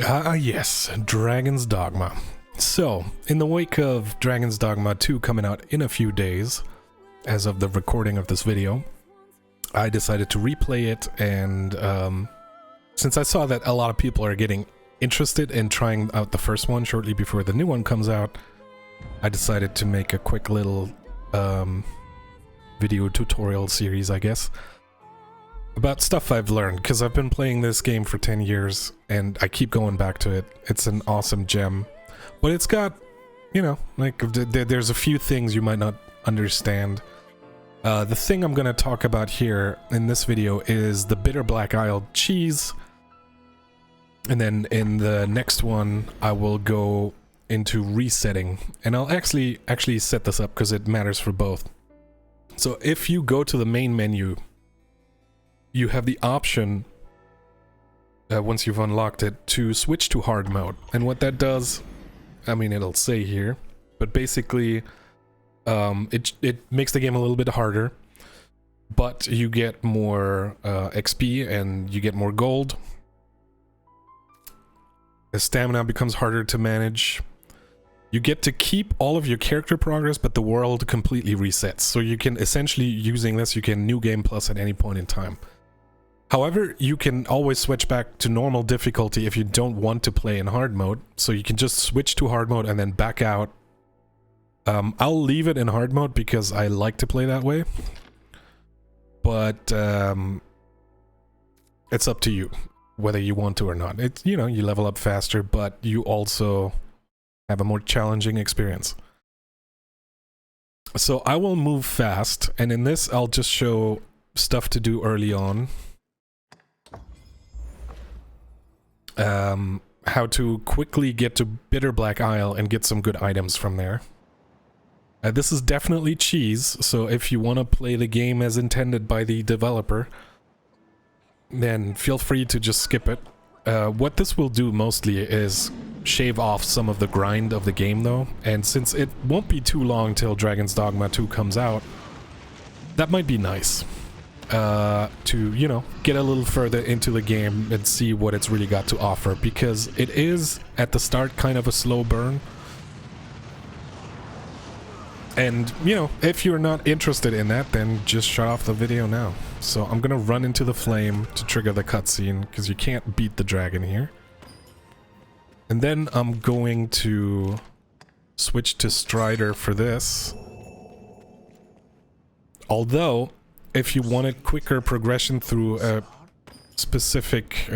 Ah, yes, Dragon's Dogma. So, in the wake of Dragon's Dogma 2 coming out in a few days, as of the recording of this video, I decided to replay it, and since I saw that a lot of people are getting interested in trying out the first one shortly before the new one comes out, I decided to make a quick little video tutorial series, I guess, about stuff I've learned, because I've been playing this game for 10 years, and I keep going back to it. It's an awesome gem. But it's got, you know, like, there's a few things you might not understand. The thing I'm going to talk about here in this video is the Bitterblack Isle cheese. And then in the next one, I will go into resetting. And I'll actually set this up because it matters for both. So if you go to the main menu, you have the option, once you've unlocked it, to switch to hard mode. And what that does, I mean, it'll say here, but basically it makes the game a little bit harder, but you get more XP and you get more gold. The stamina becomes harder to manage. You get to keep all of your character progress, but the world completely resets. So you can essentially, using this, you can New Game Plus at any point in time. However, you can always switch back to normal difficulty if you don't want to play in hard mode. So you can just switch to hard mode and then back out. I'll leave it in hard mode because I like to play that way. But it's up to you whether you want to or not. It's, you know, you level up faster, but you also have a more challenging experience. So I will move fast, and in this I'll just show stuff to do early on. How to quickly get to Bitterblack Isle and get some good items from there. This is definitely cheese, so if you want to play the game as intended by the developer, then feel free to just skip it. What this will do mostly is shave off some of the grind of the game though, and since it won't be too long till Dragon's Dogma 2 comes out, that might be nice. To, you know, get a little further into the game and see what it's really got to offer, because it is, at the start, kind of a slow burn. And, you know, if you're not interested in that, then just shut off the video now. So I'm gonna run into the flame to trigger the cutscene, because you can't beat the dragon here. And then I'm going to switch to Strider for this. Although, if you wanted quicker progression through a specific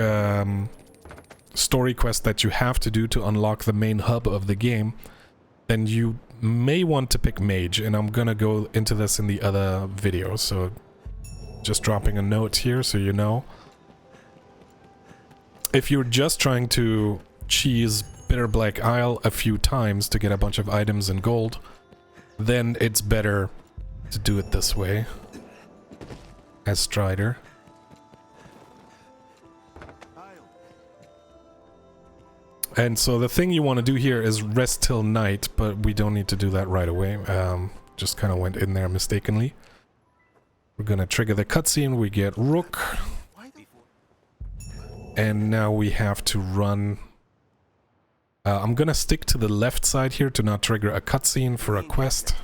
story quest that you have to do to unlock the main hub of the game, then you may want to pick Mage, and I'm gonna go into this in the other video, so just dropping a note here so you know. If you're just trying to cheese Bitterblack Isle a few times to get a bunch of items and gold, then it's better to do it this way. As Strider. And so the thing you want to do here is rest till night, but we don't need to do that right away. Just kind of went in there mistakenly. We're gonna trigger the cutscene, we get Rook. And now we have to run. I'm gonna stick to the left side here to not trigger a cutscene for a quest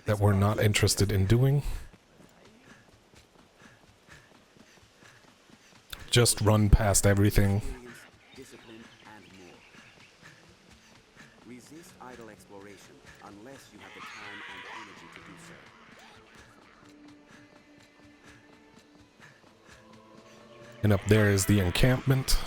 that we're not interested in doing. Just run past everything. Resist idle exploration unless you have the time and energy to do so. And up there is the encampment.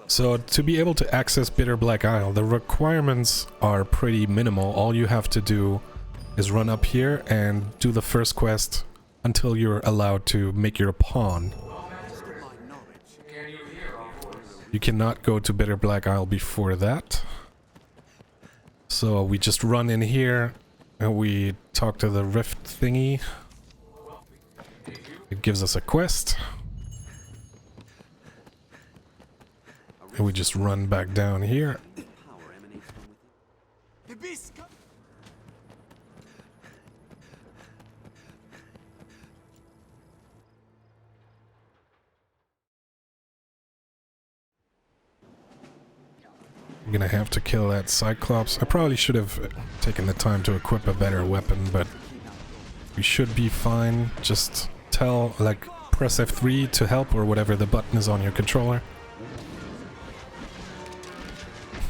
So to be able to access Bitterblack Isle, the requirements are pretty minimal. All you have to do is run up here and do the first quest until you're allowed to make your pawn. You cannot go to Bitterblack Isle before that. So we just run in here and we talk to the rift thingy. It gives us a quest. And we just run back down here. I'm gonna have to kill that Cyclops. I probably should have taken the time to equip a better weapon, but we should be fine. Just press F3 to help or whatever the button is on your controller.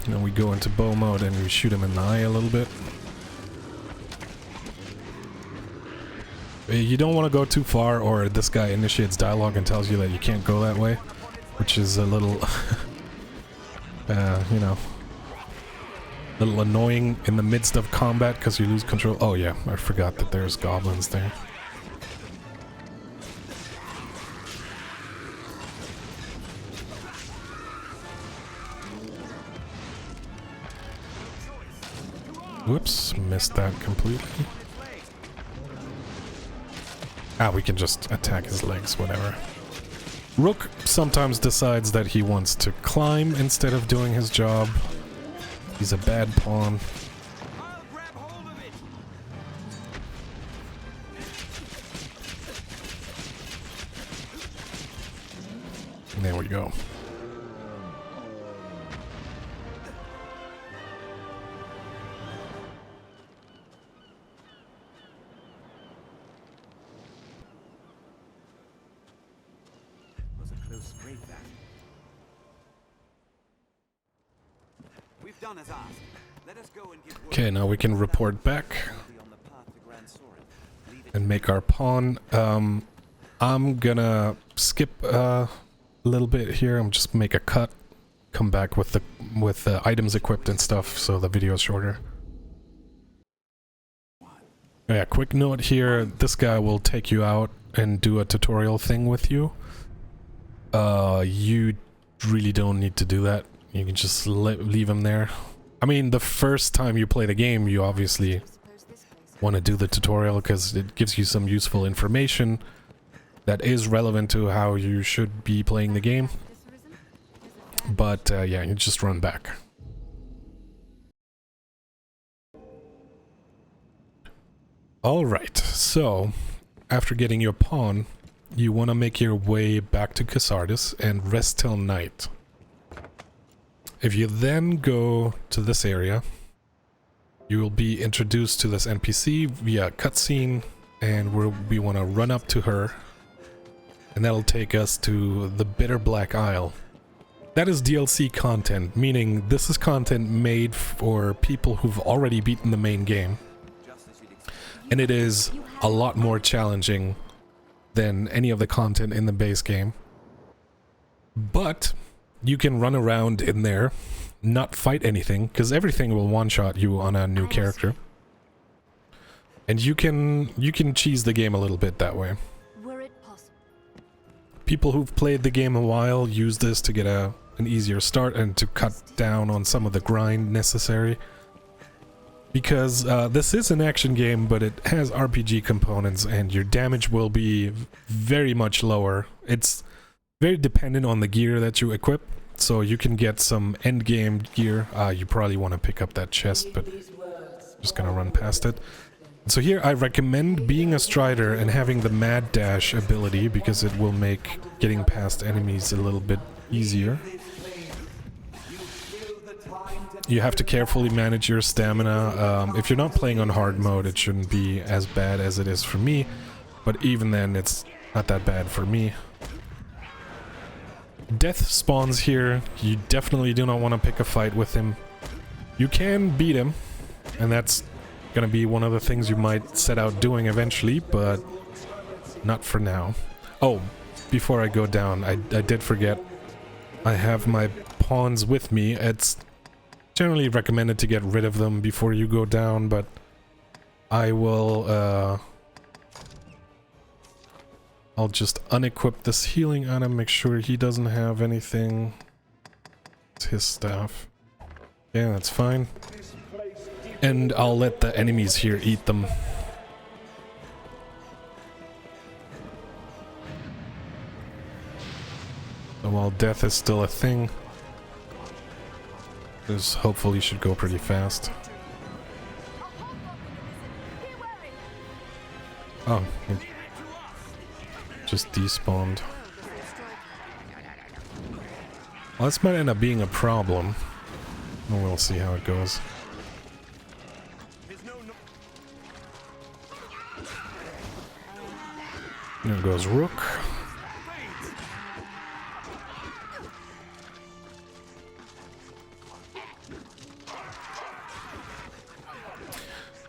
And then we go into bow mode and we shoot him in the eye a little bit. You don't want to go too far or this guy initiates dialogue and tells you that you can't go that way, which is a little, you know, a little annoying in the midst of combat because you lose control. Oh yeah, I forgot that there's goblins there. Whoops, missed that completely. Ah, we can just attack his legs, whatever. Rook sometimes decides that he wants to climb instead of doing his job. He's a bad pawn. And there we go. Okay, now we can report back and make our pawn. I'm gonna skip a little bit here. I'm just make a cut, come back with the items equipped and stuff, so the video is shorter. Yeah, quick note here. This guy will take you out and do a tutorial thing with you. You really don't need to do that. You can just leave him there. I mean, the first time you play the game, you obviously want to do the tutorial because it gives you some useful information that is relevant to how you should be playing the game. But yeah, you just run back. Alright, so after getting your pawn, you want to make your way back to Casardis and rest till night. If you then go to this area, you will be introduced to this NPC via a cutscene, and we want to run up to her, and that'll take us to the Bitterblack Isle. That is DLC content, meaning this is content made for people who've already beaten the main game, and it is a lot more challenging than any of the content in the base game. But you can run around in there, not fight anything, because everything will one-shot you on a new character. And you can cheese the game a little bit that way. People who've played the game a while use this to get an easier start and to cut down on some of the grind necessary. Because this is an action game, but it has RPG components, and your damage will be very much lower. It's very dependent on the gear that you equip, so you can get some end game gear. You probably want to pick up that chest, but I'm just gonna run past it. So here I recommend being a Strider and having the Mad Dash ability, because it will make getting past enemies a little bit easier. You have to carefully manage your stamina. If you're not playing on hard mode, it shouldn't be as bad as it is for me, but even then it's not that bad for me. Death spawns here. You definitely do not want to pick a fight with him. You can beat him, and that's gonna be one of the things you might set out doing eventually, but not for now. Oh, before I go down, I did forget. I have my pawns with me. It's generally recommended to get rid of them before you go down, but I will I'll just unequip this healing item, make sure he doesn't have anything. It's his staff. Yeah, that's fine. And I'll let the enemies here eat them. So while death is still a thing, this hopefully should go pretty fast. Oh, it just despawned. Well, this might end up being a problem. And we'll see how it goes. There goes Rook.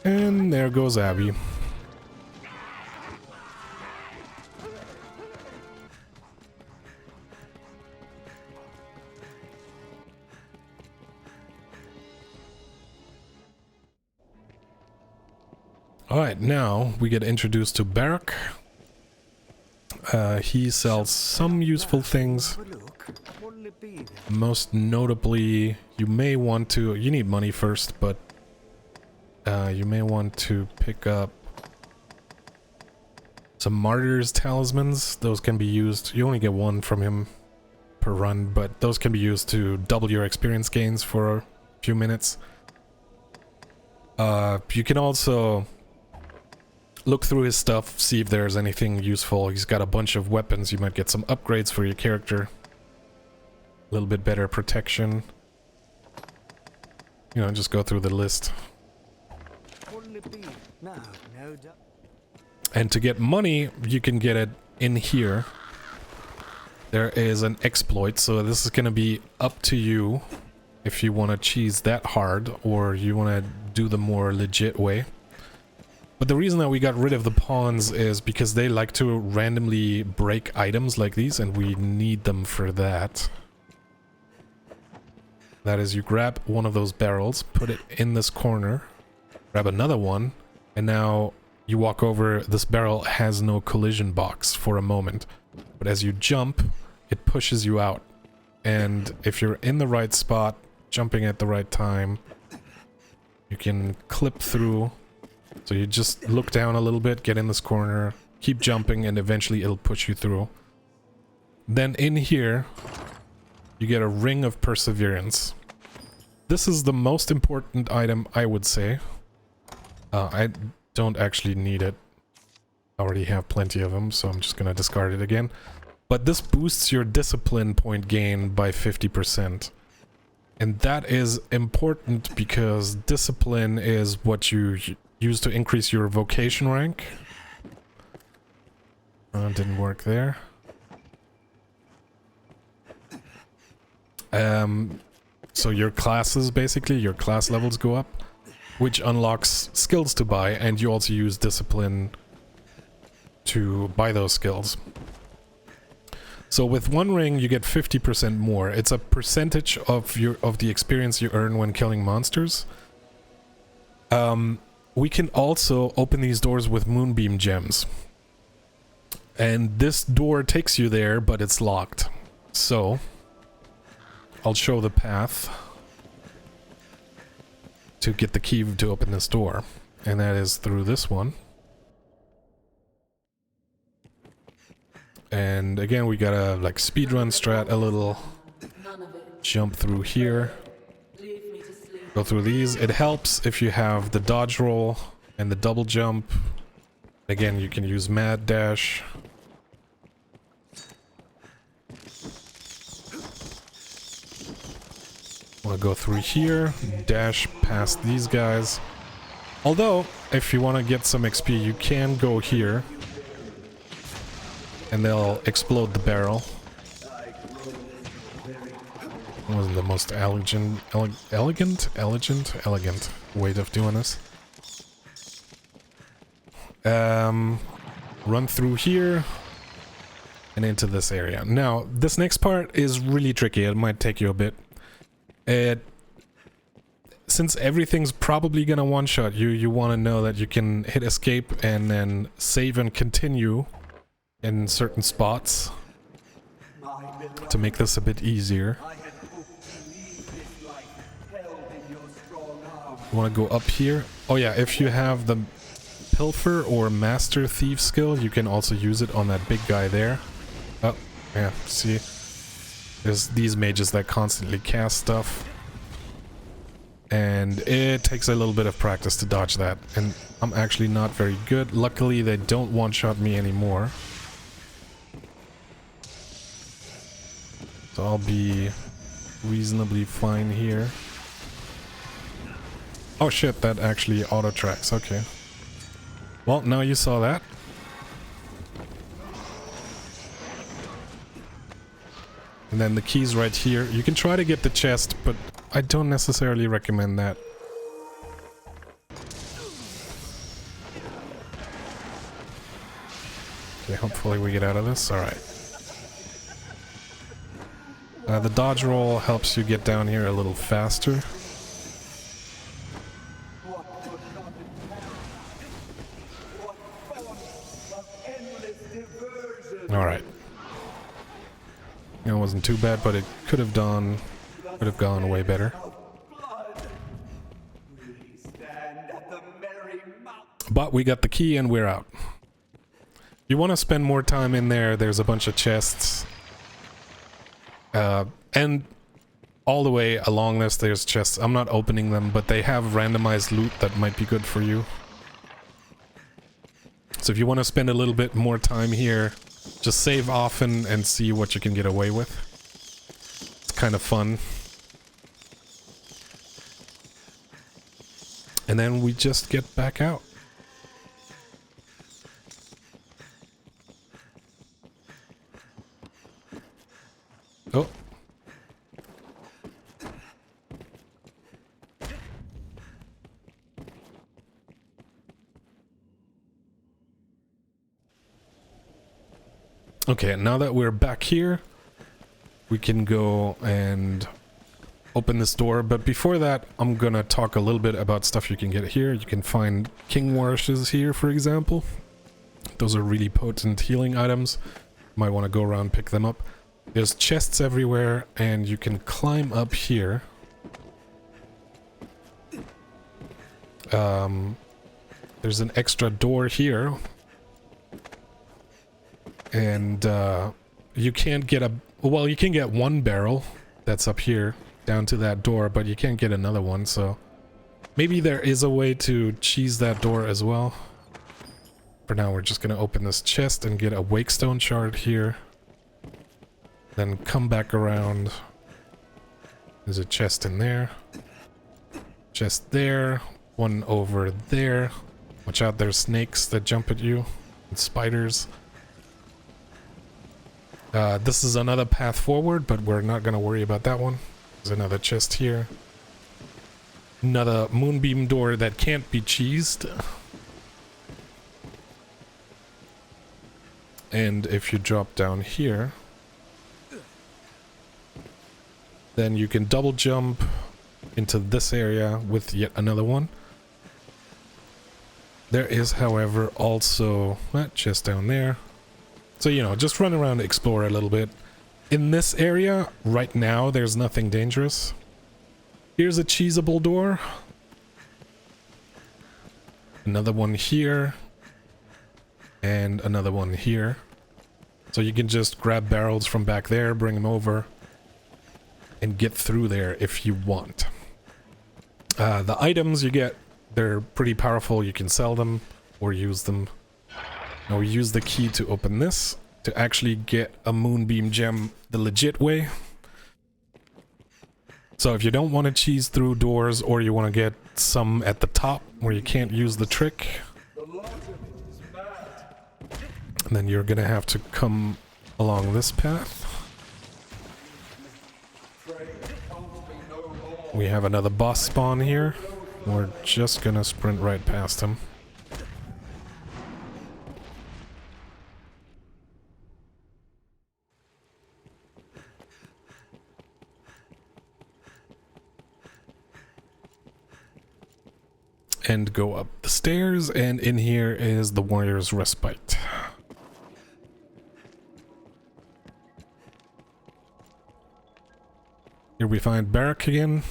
And there goes Abby. Alright, now we get introduced to Barak. He sells some useful things. Most notably, you may want to... You need money first, but... you may want to pick up... some Martyr's Talismans. Those can be used... You only get one from him per run, but those can be used to double your experience gains for a few minutes. You can also... look through his stuff, see if there's anything useful. He's got a bunch of weapons. You might get some upgrades for your character. A little bit better protection. You know, just go through the list. And to get money, you can get it in here. There is an exploit, so this is going to be up to you if you want to cheese that hard or you want to do the more legit way. But the reason that we got rid of the pawns is because they like to randomly break items like these, and we need them for that. That is, you grab one of those barrels, put it in this corner, grab another one, and now you walk over. This barrel has no collision box for a moment, but as you jump, it pushes you out. And if you're in the right spot, jumping at the right time, you can clip through. So you just look down a little bit, get in this corner, keep jumping, and eventually it'll push you through. Then in here, you get a Ring of Perseverance. This is the most important item, I would say. I don't actually need it. I already have plenty of them, so I'm just gonna discard it again. But this boosts your discipline point gain by 50%. And that is important because discipline is what you use to increase your vocation rank. Didn't work there. So your classes, basically, your class levels go up, which unlocks skills to buy, and you also use discipline to buy those skills. So with one ring, you get 50% more. It's a percentage of the experience you earn when killing monsters. We can also open these doors with Moonbeam gems. And this door takes you there, but it's locked. So, I'll show the path to get the key to open this door. And that is through this one. And again, we gotta like speedrun Strat a little. Jump through here. Go through these. It helps if you have the dodge roll and the double jump. Again, you can use mad dash. Want to go through here, dash past these guys. Although, if you want to get some XP, you can go here. And they'll explode the barrel. Wasn't the most elegant way of doing this. Run through here and into this area. Now, this next part is really tricky. It might take you a bit. Since everything's probably gonna one-shot you, you want to know that you can hit escape and then save and continue in certain spots to make this a bit easier. You want to go up here. Oh yeah, if you have the Pilfer or Master Thief skill, you can also use it on that big guy there. Oh, yeah, see? There's these mages that constantly cast stuff. And it takes a little bit of practice to dodge that. And I'm actually not very good. Luckily, they don't one-shot me anymore. So I'll be reasonably fine here. Oh shit, that actually auto tracks. Okay. Well, now you saw that. And then the key's right here. You can try to get the chest, but I don't necessarily recommend that. Okay, hopefully we get out of this. Alright. The dodge roll helps you get down here a little faster. Alright. It wasn't too bad, but it could have gone way better. But we got the key and we're out. You want to spend more time in there, there's a bunch of chests. And all the way along this there's chests. I'm not opening them, but they have randomized loot that might be good for you. So if you want to spend a little bit more time here, just save often and see what you can get away with. It's kind of fun. And then we just get back out. Oh. Okay, now that we're back here, we can go and open this door. But before that, I'm gonna talk a little bit about stuff you can get here. You can find king washes here, for example. Those are really potent healing items. Might want to go around pick them up. There's chests everywhere, and you can climb up here. There's an extra door here. And you can't get well, you can get one barrel that's up here down to that door, but you can't get another one, so maybe there is a way to cheese that door as well. For now, we're just gonna open this chest and get a wakestone shard here. Then come back around. There's a chest in there. Chest there. One over there. Watch out, there's snakes that jump at you. And spiders. This is another path forward, but we're not gonna worry about that one. There's another chest here. Another moonbeam door that can't be cheesed. And if you drop down here, then you can double jump into this area with yet another one. There is, however, also that chest down there. So, you know, just run around and explore a little bit. In this area, right now, there's nothing dangerous. Here's a cheesable door. Another one here. And another one here. So you can just grab barrels from back there, bring them over, and get through there if you want. The items you get, they're pretty powerful. You can sell them or use them. Now we use the key to open this to actually get a moonbeam gem the legit way. So if you don't want to cheese through doors, or you want to get some at the top where you can't use the trick, then you're gonna have to come along this path. We have another boss spawn here. We're just gonna sprint right past him. And go up the stairs, and in here is the Warrior's Respite. Here we find Barrack again,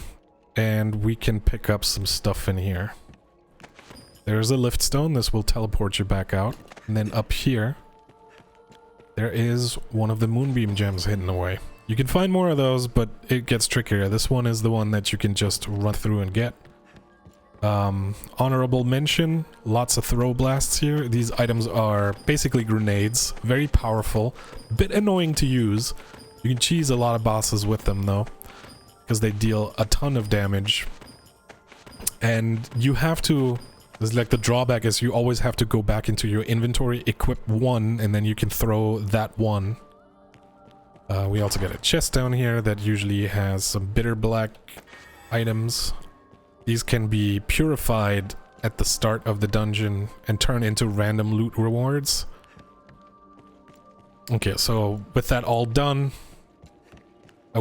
and we can pick up some stuff in here. There's a lift stone. This will teleport you back out. And then up here, there is one of the moonbeam gems hidden away. You can find more of those, but it gets trickier. This one is the one that you can just run through and get. Honorable mention, lots of throw blasts here. These items are basically grenades, very powerful, a bit annoying to use. You can cheese a lot of bosses with them though, because they deal a ton of damage. And you have to, it's like the drawback is you always have to go back into your inventory, equip one, and then you can throw that one. We also get a chest down here that usually has some Bitterblack items. These can be purified at the start of the dungeon and turn into random loot rewards. Okay, so with that all done,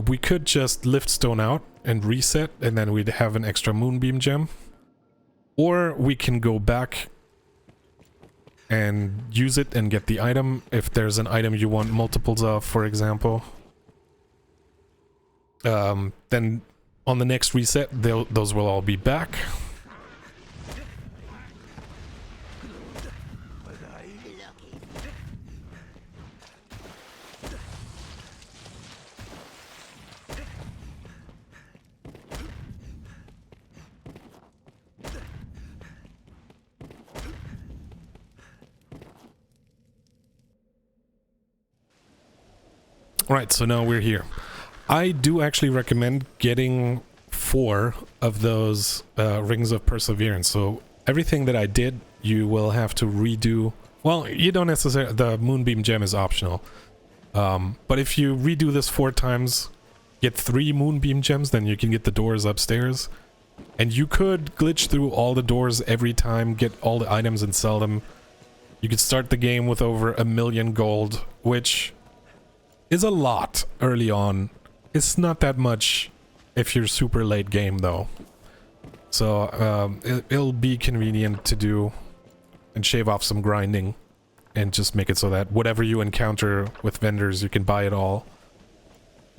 we could just lift stone out and reset, and then we'd have an extra moonbeam gem. Or we can go back and use it and get the item if there's an item you want multiples of, for example. Then on the next reset, those will all be back. Right, so now we're here. I do actually recommend getting 4 of those Rings of Perseverance. So everything that I did, you will have to redo. Well, you don't necessarily, the Moonbeam Gem is optional. But if you redo this 4 times, get 3 Moonbeam Gems, then you can get the doors upstairs. And you could glitch through all the doors every time, get all the items and sell them. You could start the game with over 1,000,000 gold, which is a lot early on. It's not that much if you're super late game though. So it'll be convenient to do and shave off some grinding and just make it so that whatever you encounter with vendors, you can buy it all.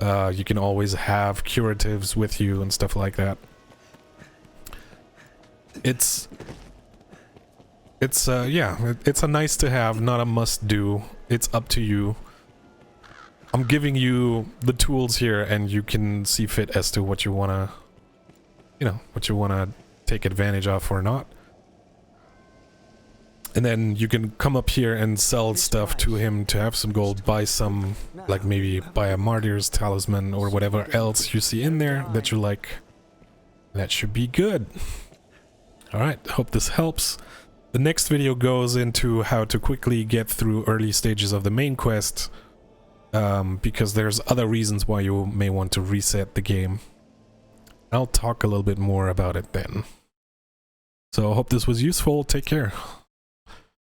You can always have curatives with you and stuff like that. It's a nice to have, not a must do. It's up to you. I'm giving you the tools here, and you can see fit as to what you wanna, what you wanna take advantage of or not. And then you can come up here and sell stuff to him to have some gold, buy some, like maybe buy a Martyr's Talisman or whatever else you see in there that you like. That should be good. Alright, hope this helps. The next video goes into how to quickly get through early stages of the main quest. Because there's other reasons why you may want to reset the game. I'll talk a little bit more about it then. So I hope this was useful. Take care.